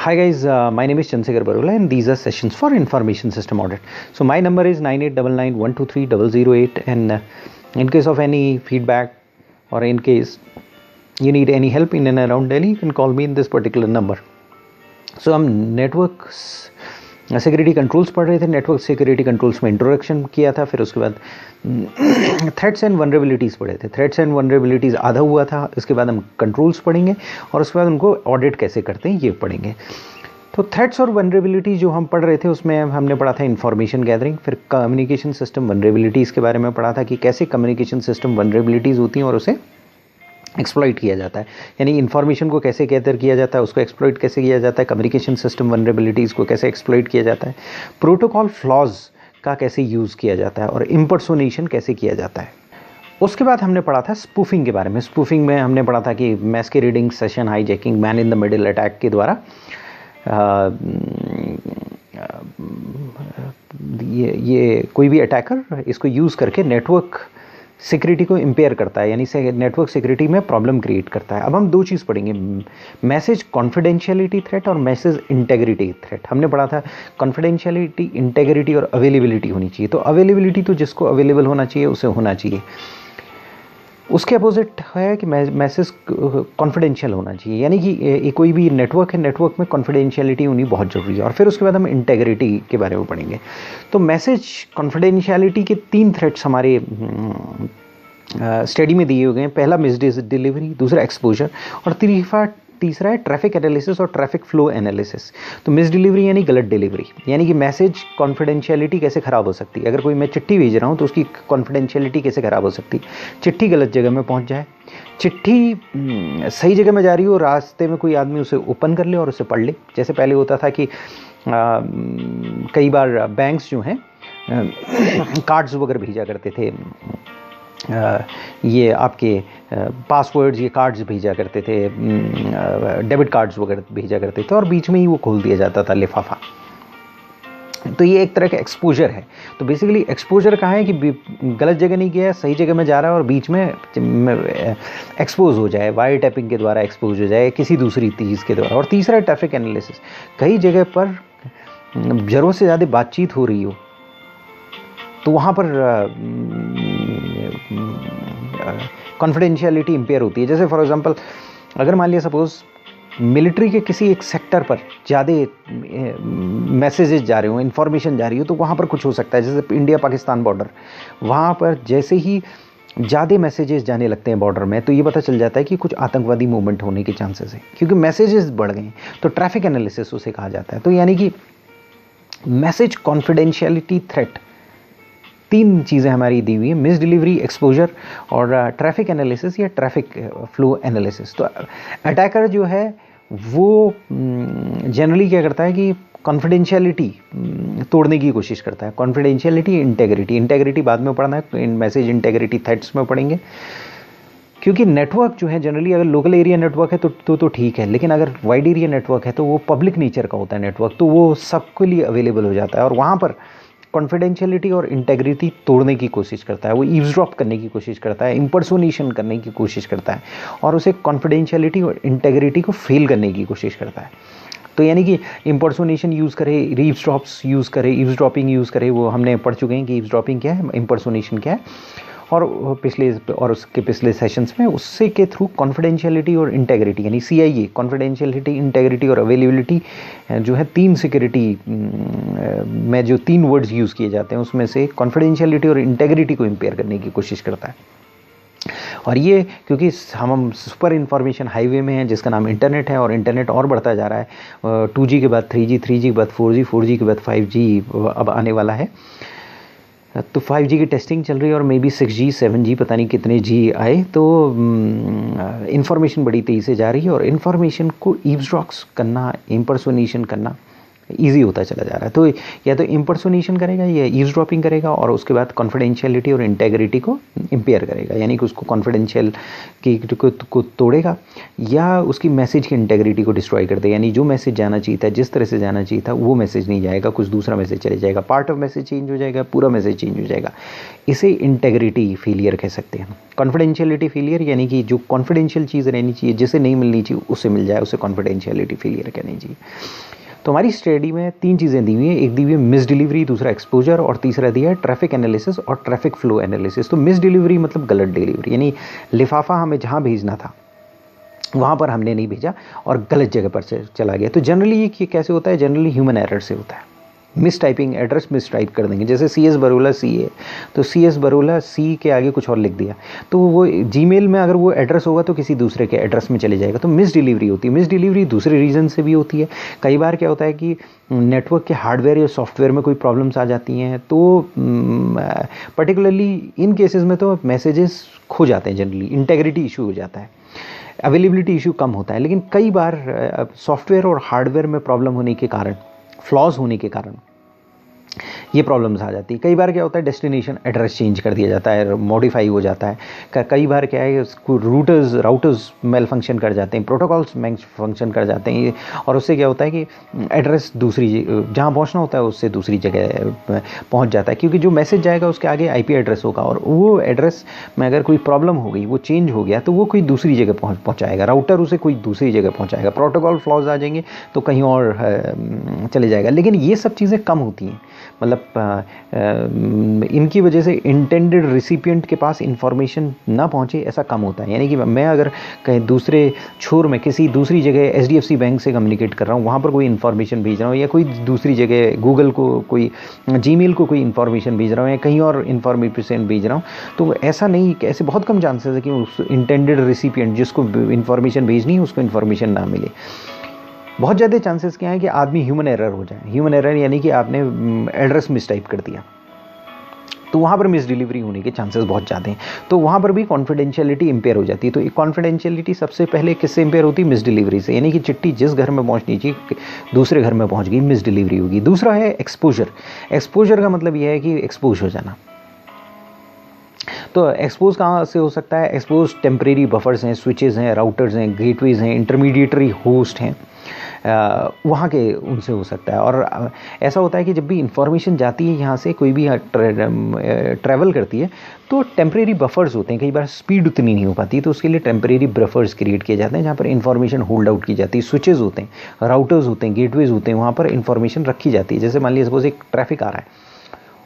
Hi guys, my name is Chandrasekhar Barula and these are sessions for information system audit. So my number is 9899123008 and in case of any feedback or in case you need any help in and around Delhi, you can call me in this particular number. So हम network security controls पढ़ रहे थे. Network security controls में introduction किया था, फिर उसके बाद थ्रेट्स एंड वनरेबिलिटीज़ पढ़े थे. थ्रेट्स एंड वनरेबिलिटीज़ आधा हुआ था. इसके बाद हम कंट्रोल्स पढ़ेंगे और उसके बाद उनको ऑडिट कैसे करते हैं ये पढ़ेंगे. तो थ्रेट्स और वनरेबिलिटी जो हम पढ़ रहे थे उसमें हमने पढ़ा था इन्फॉर्मेशन गैदरिंग, फिर कम्युनिकेशन सिस्टम वनरेबिलिटीज़ के बारे में पढ़ा था कि कैसे कम्युनिकेशन सिस्टम वनरेबिलिटीज़ होती हैं और उसे एक्सप्लॉइट किया जाता है, यानी इन्फॉर्मेशन को कैसे गैदर किया जाता है, उसको एक्सप्लॉइट कैसे किया जाता है, कम्युनिकेशन सिस्टम वनरेबिलिटीज़ को कैसे एक्सप्लॉइट किया जाता है, प्रोटोकॉल फ्लॉज का कैसे यूज़ किया जाता है और इम्पर्सोनेशन कैसे किया जाता है. उसके बाद हमने पढ़ा था स्पूफिंग के बारे में. स्पूफिंग में हमने पढ़ा था कि masquerading, session hijacking, man in the middle attack के द्वारा ये कोई भी अटैकर इसको यूज़ करके नेटवर्क सिक्योरिटी को इम्पेयर करता है, यानी नेटवर्क सिक्योरिटी में प्रॉब्लम क्रिएट करता है. अब हम दो चीज़ पढ़ेंगे, मैसेज कॉन्फिडेंशियलिटी थ्रेट और मैसेज इंटेग्रिटी थ्रेट. हमने पढ़ा था कॉन्फिडेंशियलिटी, इंटेग्रिटी और अवेलेबिलिटी होनी चाहिए. तो अवेलेबिलिटी तो जिसको अवेलेबल होना चाहिए उसे होना चाहिए. उसके अपोजिट है कि मैसेज कॉन्फिडेंशियल होना चाहिए, यानी कि कोई भी नेटवर्क है, नेटवर्क में कॉन्फिडेंशियलिटी होनी बहुत ज़रूरी है. और फिर उसके बाद हम इंटेग्रिटी के बारे में पढ़ेंगे. तो मैसेज कॉन्फिडेंशियलिटी के 3 थ्रेट्स हमारे स्टडी में दिए हुए हैं. पहला मिस डिलीवरी, दूसरा एक्सपोजर और तीसरा है ट्रैफिक एनालिसिस और ट्रैफिक फ्लो एनालिसिस. तो मिस डिलीवरी यानी गलत डिलीवरी, यानी कि मैसेज कॉन्फिडेंशियलिटी कैसे ख़राब हो सकती है. अगर कोई मैं चिट्ठी भेज रहा हूँ तो उसकी कॉन्फिडेंशियलिटी कैसे ख़राब हो सकती है. चिट्ठी गलत जगह में पहुँच जाए, चिट्ठी सही जगह में जा रही हो, रास्ते में कोई आदमी उसे ओपन कर ले और उसे पढ़ ले. जैसे पहले होता था कि कई बार बैंक्स जो हैं कार्ड्स वगैरह भेजा करते थे, ये आपके पासवर्ड्स, ये कार्ड्स भेजा करते थे, डेबिट कार्ड्स वगैरह भेजा करते थे और बीच में ही वो खोल दिया जाता था लिफाफा. तो ये एक तरह का एक्सपोजर है. तो बेसिकली एक्सपोजर कहाँ है कि गलत जगह नहीं गया, सही जगह में जा रहा है और बीच में एक्सपोज हो जाए, वायर टैपिंग के द्वारा एक्सपोज हो जाए किसी दूसरी चीज़ के द्वारा. और तीसरा है ट्रैफिक एनालिसिस. कई जगह पर ज़रूरत से ज़्यादा बातचीत हो रही हो तो वहाँ पर कॉन्फिडेंशियलिटी इम्पेयर होती है. जैसे फॉर एग्जांपल अगर मान लिया सपोज़ मिलिट्री के किसी एक सेक्टर पर ज़्यादा मैसेजेस जा रहे हो, इन्फॉर्मेशन जा रही हो, तो वहाँ पर कुछ हो सकता है. जैसे इंडिया पाकिस्तान बॉर्डर, वहाँ पर जैसे ही ज़्यादा मैसेजेस जाने लगते हैं बॉर्डर में तो ये पता चल जाता है कि कुछ आतंकवादी मूवमेंट होने के चांसेस हैं, क्योंकि मैसेजेस बढ़ गए हैं. तो ट्रैफिक एनालिसिस उसे कहा जाता है. तो यानी कि मैसेज कॉन्फिडेंशियलिटी थ्रेट 3 चीज़ें हमारी दी हुई हैं, मिस डिलीवरी, एक्सपोजर और ट्रैफिक एनालिसिस या ट्रैफिक फ्लो एनालिसिस. तो अटैकर जो है वो जनरली क्या करता है कि कॉन्फिडेंशियलिटी तोड़ने की कोशिश करता है. कॉन्फिडेंशियलिटी, इंटेग्रिटी बाद में पढ़ना है, मैसेज इंटेग्रिटी थ्रेट्स में पढ़ेंगे. क्योंकि नेटवर्क जो है जनरली अगर लोकल एरिया नेटवर्क है तो ठीक है, लेकिन अगर वाइड एरिया नेटवर्क है तो वो पब्लिक नेचर का होता है नेटवर्क, तो वो सबके लिए अवेलेबल हो जाता है और वहाँ पर कॉन्फिडेंशियलिटी और इंटेग्रिटी तोड़ने की कोशिश करता है. वो ईव्सड्रॉप करने की कोशिश करता है, इम्पर्सोनेशन करने की कोशिश करता है और उसे कॉन्फिडेंशियलिटी और इंटेग्रिटी को फेल करने की कोशिश करता है. तो यानी कि इम्पर्सोनेशन यूज़ करे, ईव्सड्रॉप्स यूज़ करे, ईव्सड्रॉपिंग यूज़ करे. वो हमने पढ़ चुके हैं कि ईव्सड्रॉपिंग क्या है, इम्पर्सोनेशन क्या है. और उसके पिछले सेशंस में उससे के थ्रू कॉन्फिडेंशियलिटी और इंटेग्रिटी यानी CIA, कॉन्फिडेंशियलिटी, इंटेग्रिटी और अवेलेबिलिटी जो है 3 सिक्योरिटी में जो 3 वर्ड्स यूज़ किए जाते हैं उसमें से कॉन्फिडेंशियलिटी और इंटेग्रिटी को इम्पेयर करने की कोशिश करता है. और ये क्योंकि हम सुपर इंफॉर्मेशन हाईवे में हैं जिसका नाम इंटरनेट है और इंटरनेट और बढ़ता जा रहा है. 2G के बाद 3G, 3G के बाद 4G, 4G के बाद 5G अब आने वाला है. तो 5G की टेस्टिंग चल रही है और मे बी 6G, 7G, पता नहीं कितने G आए. तो इन्फॉर्मेशन बड़ी तेज़ी से जा रही है और इन्फॉर्मेशन को ईव्सड्रॉप्स करना, इम्पर्सोनेशन करना ईजी होता चला जा रहा है। तो या तो इम्पर्सोनेशन करेगा या ईवसड्रॉपिंग करेगा और उसके बाद कॉन्फिडेंशियलिटी और इंटेग्रिटी को इम्पेयर करेगा, यानी कि उसको कॉन्फिडेंशियल को तोड़ेगा या उसकी मैसेज की इंटेग्रिटी को डिस्ट्रॉय कर देगा, यानी जो मैसेज जाना चाहिए था, जिस तरह से जाना चाहिए था, वो मैसेज नहीं जाएगा, कुछ दूसरा मैसेज चले जाएगा, पार्ट ऑफ मैसेज चेंज हो जाएगा, पूरा मैसेज चेंज हो जाएगा। इसे इंटेग्रिटी फेलियर कह सकते हैं। कॉन्फिडेंशियलिटी फेलियर यानी कि जो कॉन्फिडेंशियल चीज़ रहनी चाहिए, जिसे नहीं मिलनी चाहिए उससे मिल जाए, उसे कॉन्फिडेंशियलिटी फेलियर कहनी चाहिए। तो हमारी स्टडी में 3 चीज़ें दी हुई हैं, एक दी हुई है मिस डिलीवरी, दूसरा एक्सपोजर और तीसरा दिया है ट्रैफिक एनालिसिस और ट्रैफिक फ्लो एनालिसिस। तो मिस डिलीवरी मतलब गलत डिलीवरी, यानी लिफाफा हमें जहाँ भेजना था वहाँ पर हमने नहीं भेजा और गलत जगह पर चला गया। तो जनरली ये कैसे होता है, जनरली ह्यूमन एरर से होता है। Miss typing, address miss type कर देंगे, जैसे CS बरोला C है तो CS बरोला C के आगे कुछ और लिख दिया, तो वो जीमेल में अगर वो एड्रेस होगा तो किसी दूसरे के एड्रेस में चले जाएगा, तो मिस डिलीवरी होती है। मिस डिलीवरी दूसरे रीज़न से भी होती है। कई बार क्या होता है कि नेटवर्क के हार्डवेयर या सॉफ्टवेयर में कोई प्रॉब्लम्स आ जाती हैं, तो पर्टिकुलरली इन केसेस में तो मैसेजेस खो जाते हैं, जनरली इंटेग्रिटी इशू हो जाता है, अवेलेबिलिटी इशू कम होता है। लेकिन कई बार सॉफ्टवेयर और हार्डवेयर में प्रॉब्लम होने के कारण, फ्लॉज होने के कारण ये प्रॉब्लम्स आ जाती है। कई बार क्या होता है, डेस्टिनेशन एड्रेस चेंज कर दिया जाता है, मॉडिफाई हो जाता है। कई बार क्या है, राउटर्स मेल फंक्शन कर जाते हैं, प्रोटोकॉल्स मेल फंक्शन कर जाते हैं, और उससे क्या होता है कि एड्रेस दूसरी जहाँ पहुँचना होता है उससे दूसरी जगह पहुँच जाता है, क्योंकि जो मैसेज जाएगा उसके आगे IP एड्रेस होगा, और वो एड्रेस में अगर कोई प्रॉब्लम हो गई, वो चेंज हो गया, तो वो कोई दूसरी जगह पहुँचाएगा, राउटर उसे कोई दूसरी जगह पहुँचाएगा, प्रोटोकॉल फ्लॉज आ जाएंगे तो कहीं और चले जाएगा। लेकिन ये सब चीज़ें कम होती हैं, मतलब इनकी वजह से इंटेंडेड रिसिपिएंट के पास इंफॉर्मेशन ना पहुंचे, ऐसा कम होता है। यानी कि मैं अगर कहीं दूसरे छोर में किसी दूसरी जगह HDFC बैंक से कम्युनिकेट कर रहा हूँ, वहाँ पर कोई इन्फॉर्मेशन भेज रहा हूँ, या कोई दूसरी जगह गूगल को कोई जीमेल को कोई इन्फॉर्मेशन भेज रहा हूँ, या कहीं और इन्फॉर्मेशन भेज रहा हूँ, तो ऐसा नहीं, ऐसे बहुत कम चांसेस है कि उस इंटेंडेड रिसिपिएंट जिसको इन्फॉर्मेशन भेजनी है उसको इन्फॉर्मेशन ना मिले। बहुत ज़्यादा चांसेस क्या है कि आदमी ह्यूमन एरर हो जाए। ह्यूमन एरर यानी कि आपने एड्रेस मिस टाइप कर दिया, तो वहाँ पर मिस डिलीवरी होने के चांसेस बहुत ज़्यादा हैं। तो वहाँ पर भी कॉन्फिडेंशियलिटी इम्पेयर हो जाती है। तो कॉन्फिडेंशियलिटी सबसे पहले किससे इम्पेयर होती है, मिस डिलीवरी से, यानी कि चिट्ठी जिस घर में पहुँचनी चाहिए दूसरे घर में पहुँच गई, मिस डिलीवरी होगी। दूसरा है एक्सपोजर। एक्सपोजर का मतलब यह है कि एक्सपोज हो जाना। तो एक्सपोज कहाँ से हो सकता है, एक्सपोज टेम्परेरी बफर्स हैं, स्विचेस हैं, राउटर्स हैं, गेटवेज हैं, इंटरमीडिएटरी होस्ट हैं, वहाँ के उनसे हो सकता है। और ऐसा होता है कि जब भी इंफॉर्मेशन जाती है यहाँ से, कोई भी ट्रैवल करती है, तो टेम्परेरी बफर्स होते हैं, कई बार स्पीड उतनी नहीं हो पाती, तो उसके लिए टेम्परेरी बफर्स क्रिएट किए जाते हैं जहाँ पर इंफॉर्मेशन होल्ड आउट की जाती है। स्विचेस होते हैं, राउटर्स होते हैं, गेटवेज होते हैं, वहाँ पर इंफॉर्मेशन रखी जाती है। जैसे मान लीजिए सपोज एक ट्रैफिक आ रहा है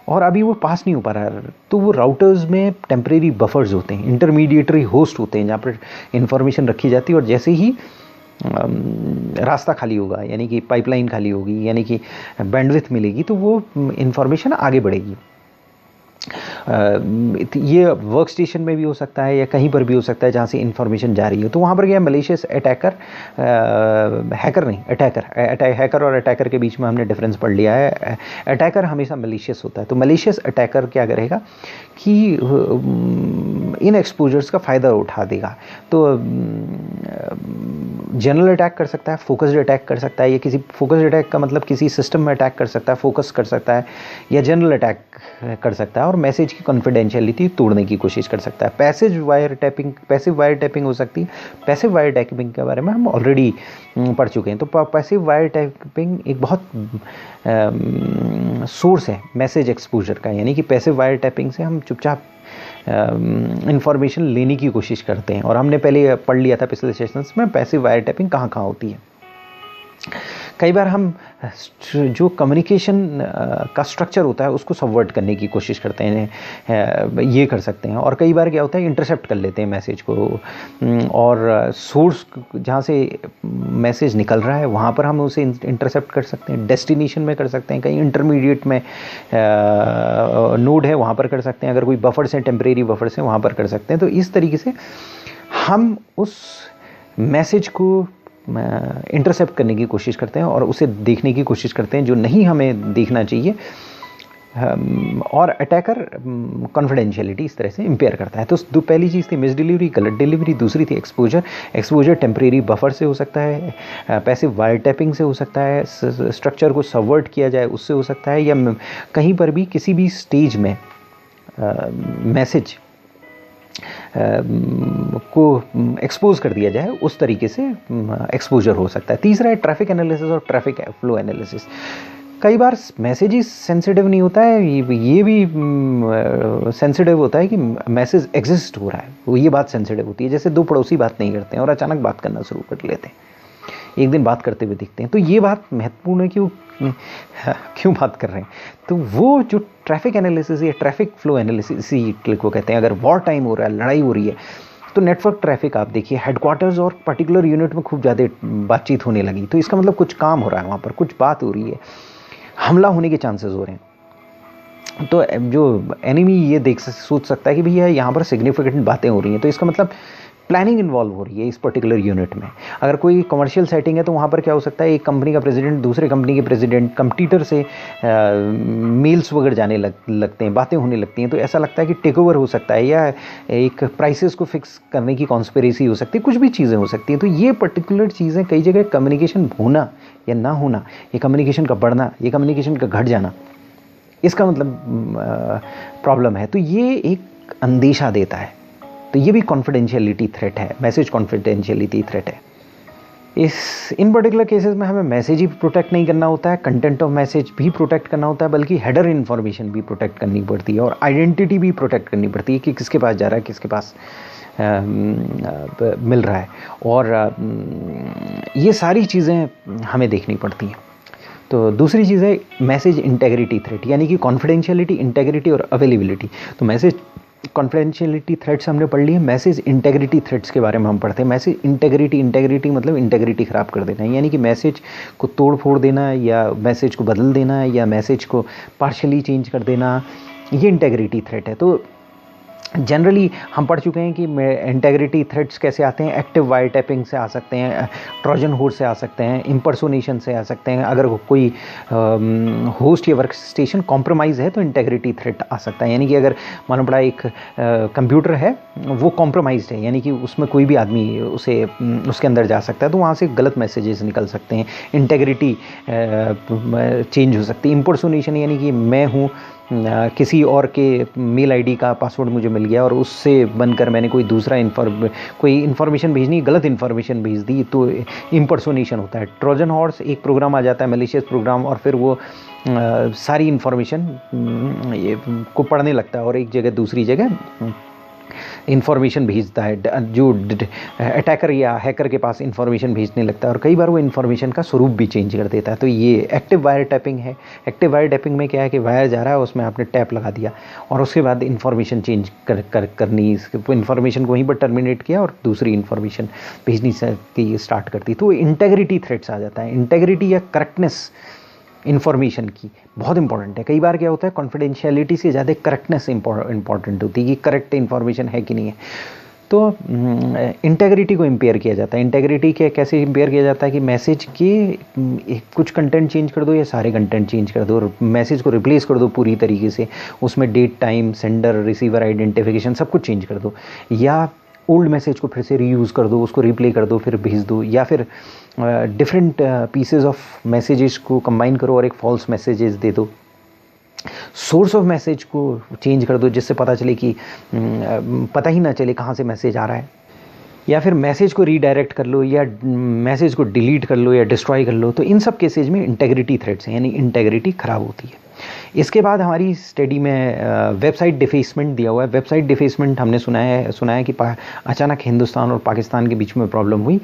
और अभी वो पास नहीं हो पा रहा है, तो वो राउटर्स में टेम्परेरी बफर्स होते हैं, इंटरमीडिएटरी होस्ट होते हैं, जहाँ पर इंफॉर्मेशन रखी जाती है, और जैसे ही रास्ता खाली होगा, यानी कि पाइपलाइन खाली होगी, यानी कि बैंडविड्थ मिलेगी, तो वो इंफॉर्मेशन आगे बढ़ेगी। ये वर्क स्टेशन में भी हो सकता है या कहीं पर भी हो सकता है जहाँ से इन्फॉर्मेशन जा रही है। तो वहाँ पर क्या है, मलेशियस अटैकर, हैकर नहीं, हैकर और अटैकर के बीच में हमने डिफरेंस पढ़ लिया है। अटैकर हमेशा मलेशियस होता है। तो मलेशियस अटैकर क्या करेगा कि इन एक्सपोजर्स का फ़ायदा उठा देगा। तो जनरल अटैक कर सकता है, फोकस्ड अटैक कर सकता है, या किसी फोकस्ड अटैक का मतलब किसी सिस्टम में अटैक कर सकता है, फोकस कर सकता है, या जनरल अटैक कर सकता है और मैसेज की कॉन्फिडेंशियलिटी तोड़ने की कोशिश कर सकता है। पैसिव वायर टैपिंग हो सकती है। पैसिव वायर टैपिंग के बारे में हम ऑलरेडी पढ़ चुके हैं। तो पैसिव वायर टैपिंग एक बहुत सोर्स है मैसेज एक्सपोजर का, यानी कि पैसिव वायर टैपिंग से हम चुपचाप इंफॉर्मेशन लेने की कोशिश करते हैं। और हमने पहले पढ़ लिया था पिछले सेशंस में पैसिव वायर टैपिंग कहाँ कहाँ होती है। कई बार हम जो कम्युनिकेशन का स्ट्रक्चर होता है उसको सबवर्ट करने की कोशिश करते हैं, ये कर सकते हैं। और कई बार क्या होता है, इंटरसेप्ट कर लेते हैं मैसेज को, और सोर्स जहाँ से मैसेज निकल रहा है वहाँ पर हम उसे इंटरसेप्ट कर सकते हैं, डेस्टिनेशन में कर सकते हैं, कहीं इंटरमीडिएट में नोड है वहाँ पर कर सकते हैं, अगर कोई बफर्स हैं, टेम्परेरी बफर्स हैं, वहाँ पर कर सकते हैं। तो इस तरीके से हम उस मैसेज को इंटरसेप्ट करने की कोशिश करते हैं और उसे देखने की कोशिश करते हैं जो नहीं हमें देखना चाहिए, और अटैकर कॉन्फिडेंशियलिटी इस तरह से इम्पेयर करता है। तो पहली चीज़ थी मिस डिलीवरी, गलत डिलीवरी। दूसरी थी एक्सपोजर टेम्परेरी बफर से हो सकता है, पैसिव वायर टैपिंग से हो सकता है, स्ट्रक्चर को सबवर्ट किया जाए उससे हो सकता है, या कहीं पर भी किसी भी स्टेज में मैसेज को एक्सपोज कर दिया जाए उस तरीके से एक्सपोजर हो सकता है। तीसरा है ट्रैफिक एनालिसिस और ट्रैफिक फ्लो एनालिसिस। कई बार मैसेज ही सेंसिटिव नहीं होता है, ये भी सेंसिटिव होता है कि मैसेज एग्जिस्ट हो रहा है, वो ये बात सेंसिटिव होती है। जैसे दो पड़ोसी बात नहीं करते हैं और अचानक बात करना शुरू कर लेते हैं, एक दिन बात करते हुए दिखते हैं, तो ये बात महत्वपूर्ण है कि क्यों बात कर रहे हैं। तो वो जो ट्रैफिक एनालिसिस या ट्रैफिक फ्लो एनालिसिस इसी को कहते हैं। अगर वॉर टाइम हो रहा है, लड़ाई हो रही है, तो नेटवर्क ट्रैफिक आप देखिए हेडक्वार्टर्स और पर्टिकुलर यूनिट में खूब ज़्यादा बातचीत होने लगी, तो इसका मतलब कुछ काम हो रहा है वहाँ पर, कुछ बात हो रही है, हमला होने के चांसेस हो रहे हैं। तो जो एनिमी ये सोच सकता है कि भैया यहाँ पर सिग्निफिकेंट बातें हो रही हैं, तो इसका मतलब प्लानिंग इन्वॉल्व हो रही है इस पर्टिकुलर यूनिट में। अगर कोई कमर्शियल सेटिंग है तो वहाँ पर क्या हो सकता है, एक कंपनी का प्रेसिडेंट दूसरे कंपनी के प्रेसिडेंट कंप्यूटर से मेल्स वगैरह जाने लगते हैं, बातें होने लगती हैं, तो ऐसा लगता है कि टेक ओवर हो सकता है, या एक प्राइसेस को फिक्स करने की कॉन्स्पिरेसी हो सकती है, कुछ भी चीज़ें हो सकती हैं। तो ये पर्टिकुलर चीज़ें कई जगह कम्युनिकेशन होना या ना होना, ये कम्युनिकेशन का बढ़ना, ये कम्युनिकेशन का घट जाना, इसका मतलब प्रॉब्लम है। तो ये एक अंदेशा देता है, तो ये भी कॉन्फिडेंशियलिटी थ्रेट है, मैसेज कॉन्फिडेंशियलिटी थ्रेट है। इन पर्टिकुलर केसेस में हमें मैसेज ही प्रोटेक्ट नहीं करना होता है, कंटेंट ऑफ मैसेज भी प्रोटेक्ट करना होता है, बल्कि हेडर इन्फॉर्मेशन भी प्रोटेक्ट करनी पड़ती है और आइडेंटिटी भी प्रोटेक्ट करनी पड़ती है कि किसके पास जा रहा है, किसके पास मिल रहा है, और ये सारी चीज़ें हमें देखनी पड़ती हैं। तो दूसरी चीज़ है मैसेज इंटेग्रिटी थ्रेट, यानी कि कॉन्फिडेंशियलिटी, इंटेग्रिटी और अवेलेबिलिटी। तो मैसेज कॉन्फिडेंशियलिटी थ्रेट्स हमने पढ़ लिए, मैसेज इंटेग्रिटी थ्रेट्स के बारे में हम पढ़ते हैं। मैसेज इंटेग्रिटी मतलब इंटेग्रिटी ख़राब कर देना, यानी कि मैसेज को तोड़ फोड़ देना, या मैसेज को बदल देना, या मैसेज को पार्शली चेंज कर देना, ये इंटेग्रिटी थ्रेट है। तो जनरली हम पढ़ चुके हैं कि इंटेग्रिटी थ्रेट्स कैसे आते हैं, एक्टिव वायर टैपिंग से आ सकते हैं, ट्रोजन होस्ट से आ सकते हैं, इम्पर्सोनेशन से आ सकते हैं। अगर कोई होस्ट या वर्क स्टेशन कॉम्प्रोमाइज़ है तो इंटेग्रिटी थ्रेट आ सकता है, यानी कि अगर मालूम पड़ा एक कंप्यूटर है वो कॉम्प्रोमाइज्ड है, यानी कि उसमें कोई भी आदमी उसके अंदर जा सकता है, तो वहाँ से गलत मैसेजेस निकल सकते हैं, इंटेग्रिटी चेंज हो सकती है। इम्पर्सोनेशन यानी कि मैं हूँ, किसी और के मेल आईडी का पासवर्ड मुझे मिल गया और उससे बनकर मैंने कोई दूसरा कोई इन्फॉर्मेशन भेजनी, गलत इन्फॉर्मेशन भेज दी, तो इम्पर्सोनेशन होता है। ट्रोजन हॉर्स एक प्रोग्राम आ जाता है, मैलिशियस प्रोग्राम, और फिर वो सारी इन्फॉर्मेशन को पढ़ने लगता है और एक जगह दूसरी जगह इन्फॉर्मेशन भेजता है, जो अटैकर या हैकर के पास इन्फॉर्मेशन भेजने लगता है, और कई बार वो इन्फॉर्मेशन का स्वरूप भी चेंज कर देता है। तो ये एक्टिव वायर टैपिंग है। एक्टिव वायर टैपिंग में क्या है कि वायर जा रहा है, उसमें आपने टैप लगा दिया और उसके बाद इन्फॉर्मेशन चेंज करनी, इन्फॉर्मेशन को वहीं पर टर्मिनेट किया और दूसरी इन्फॉर्मेशन भेजनी की स्टार्ट कर दी, तो इंटेग्रिटी थ्रेट्स आ जाता है। इंटेग्रिटी या करेक्टनेस इन्फॉर्मेशन की बहुत इंपॉर्टेंट है। कई बार क्या होता है, कॉन्फिडेंशियलिटी से ज़्यादा करेक्टनेस इंपॉर्टेंट होती है कि करेक्ट इन्फॉर्मेशन है कि नहीं है। तो इंटेग्रिटी को इम्पेयर किया जाता है। इंटेग्रिटी के कैसे इम्पेयर किया जाता है कि मैसेज के कुछ कंटेंट चेंज कर दो या सारे कंटेंट चेंज कर दो, और मैसेज को रिप्लेस कर दो पूरी तरीके से, उसमें date, time, sender, receiver identification सब कुछ चेंज कर दो, या ओल्ड मैसेज को फिर से रीयूज़ कर दो, उसको रिप्ले कर दो, फिर भेज दो, या फिर डिफरेंट पीसेज ऑफ मैसेजेस को कंबाइन करो और एक फॉल्स मैसेजेस दे दो। सोर्स ऑफ मैसेज को चेंज कर दो जिससे पता चले कि पता ही ना चले कहाँ से मैसेज आ रहा है, या फिर मैसेज को रीडायरेक्ट कर लो, या मैसेज को डिलीट कर लो या डिस्ट्रॉय कर लो। तो इन सब केसेज में इंटेग्रिटी थ्रेट्स हैं, यानी इंटेग्रिटी ख़राब होती है। इसके बाद हमारी स्टडी में वेबसाइट डिफेसमेंट दिया हुआ है। वेबसाइट डिफेसमेंट हमने सुना है कि अचानक हिंदुस्तान और पाकिस्तान के बीच में प्रॉब्लम हुई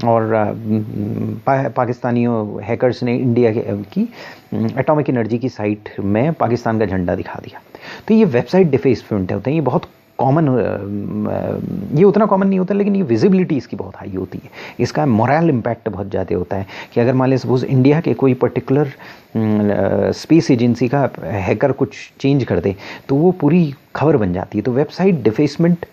और पाकिस्तानियों हैकर्स ने इंडिया की एटॉमिक एनर्जी की साइट में पाकिस्तान का झंडा दिखा दिया। तो ये वेबसाइट डिफेसमेंट होते हैं, ये बहुत कॉमन, ये उतना कॉमन नहीं होता, लेकिन ये विजिबिलिटी इसकी बहुत हाई होती है। इसका मोरल इम्पैक्ट बहुत ज़्यादा होता है कि अगर मान लें सपोज इंडिया के कोई पर्टिकुलर स्पेस एजेंसी का हैकर कुछ चेंज कर दे तो वो पूरी खबर बन जाती है। तो वेबसाइट डिफेसमेंट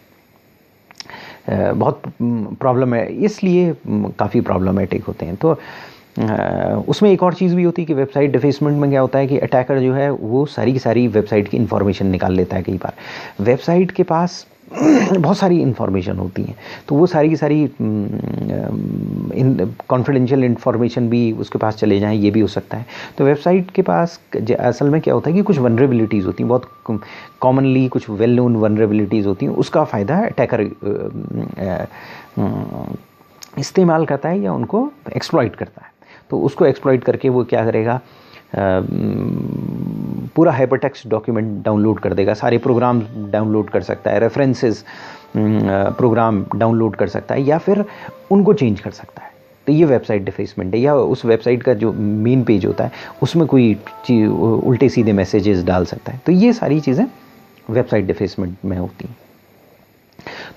बहुत प्रॉब्लम है, इसलिए काफ़ी प्रॉब्लमेटिक होते हैं। तो उसमें एक और चीज़ भी होती है कि वेबसाइट डिफेसमेंट में क्या होता है कि अटैकर जो है वो सारी की सारी वेबसाइट की इन्फॉर्मेशन निकाल लेता है। कई बार वेबसाइट के पास बहुत सारी इन्फॉर्मेशन होती हैं, तो वो सारी की सारी कॉन्फिडेंशियल इन्फॉर्मेशन भी उसके पास चले जाएं, ये भी हो सकता है। तो वेबसाइट के पास असल में क्या होता है कि कुछ वनरेबिलिटीज़ होती हैं, बहुत कॉमनली कुछ वेल नोन वनरेबिलिटीज़ होती हैं, उसका फ़ायदा अटैकर इस्तेमाल करता है या उनको एक्सप्लॉइट करता है। तो उसको एक्सप्लॉइट करके वो क्या करेगा, पूरा हाइपरटेक्स्ट डॉक्यूमेंट डाउनलोड कर देगा, सारे प्रोग्राम डाउनलोड कर सकता है, रेफरेंसेस प्रोग्राम डाउनलोड कर सकता है या फिर उनको चेंज कर सकता है। तो ये वेबसाइट डिफेसमेंट है। या उस वेबसाइट का जो मेन पेज होता है उसमें कोई उल्टे सीधे मैसेजेस डाल सकता है। तो ये सारी चीज़ें वेबसाइट डिफेसमेंट में होती हैं।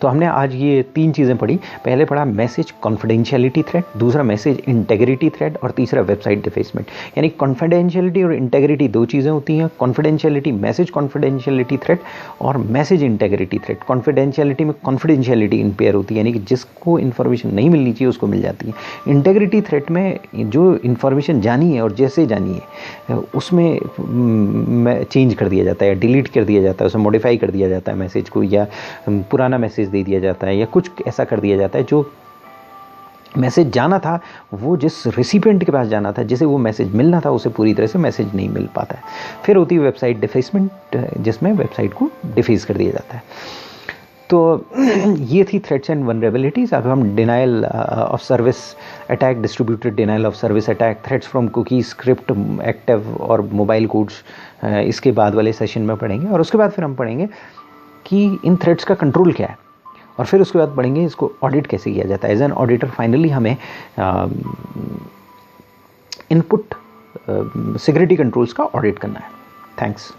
तो हमने आज ये 3 चीज़ें पढ़ी। पहले पढ़ा मैसेज कॉन्फिडेंशियलिटी थ्रेट, दूसरा मैसेज इंटेग्रिटी थ्रेट और तीसरा वेबसाइट डिफेसमेंट। यानी कॉन्फिडेंशियलिटी और इंटेग्रिटी 2 चीज़ें होती हैं। कॉन्फिडेंशियलिटी मैसेज कॉन्फिडेंशियलिटी थ्रेट और मैसेज इंटेग्रिटी थ्रेट। कॉन्फिडेंशियलिटी में कॉन्फिडेंशियलिटी इम्पेयर होती है, यानी कि जिसको इन्फॉर्मेशन नहीं मिलनी चाहिए उसको मिल जाती है। इंटेग्रिटी थ्रेट में जो इन्फॉर्मेशन जानी है और जैसे जानी है उसमें चेंज कर दिया जाता है, डिलीट कर दिया जाता है, उसे मॉडिफाई कर दिया जाता है मैसेज को, या पुराना मैसेज दे दिया जाता है, या कुछ ऐसा कर दिया जाता है जो मैसेज जाना था वो जिस रेसिपिएंट के पास जाना था, जिसे वो मैसेज मिलना था, उसे पूरी तरह से मैसेज नहीं मिल पाता है। फिर होती है वेबसाइट डिफेसमेंट, जिसमें वेबसाइट को डिफेस कर दिया जाता है। तो ये थी थ्रेट्स एंड वनरेबिलिटीज़। अब हम denial of service attack, distributed denial of service attack, threats from cookie, script, active और मोबाइल कोड्स इसके बाद वाले सेशन में पढ़ेंगे। और उसके बाद फिर हम पढ़ेंगे कि इन थ्रेट्स का कंट्रोल क्या है, और फिर उसके बाद पढ़ेंगे इसको ऑडिट कैसे किया जाता है। एज एन ऑडिटर फाइनली हमें इनपुट सिक्योरिटी कंट्रोल्स का ऑडिट करना है। थैंक्स।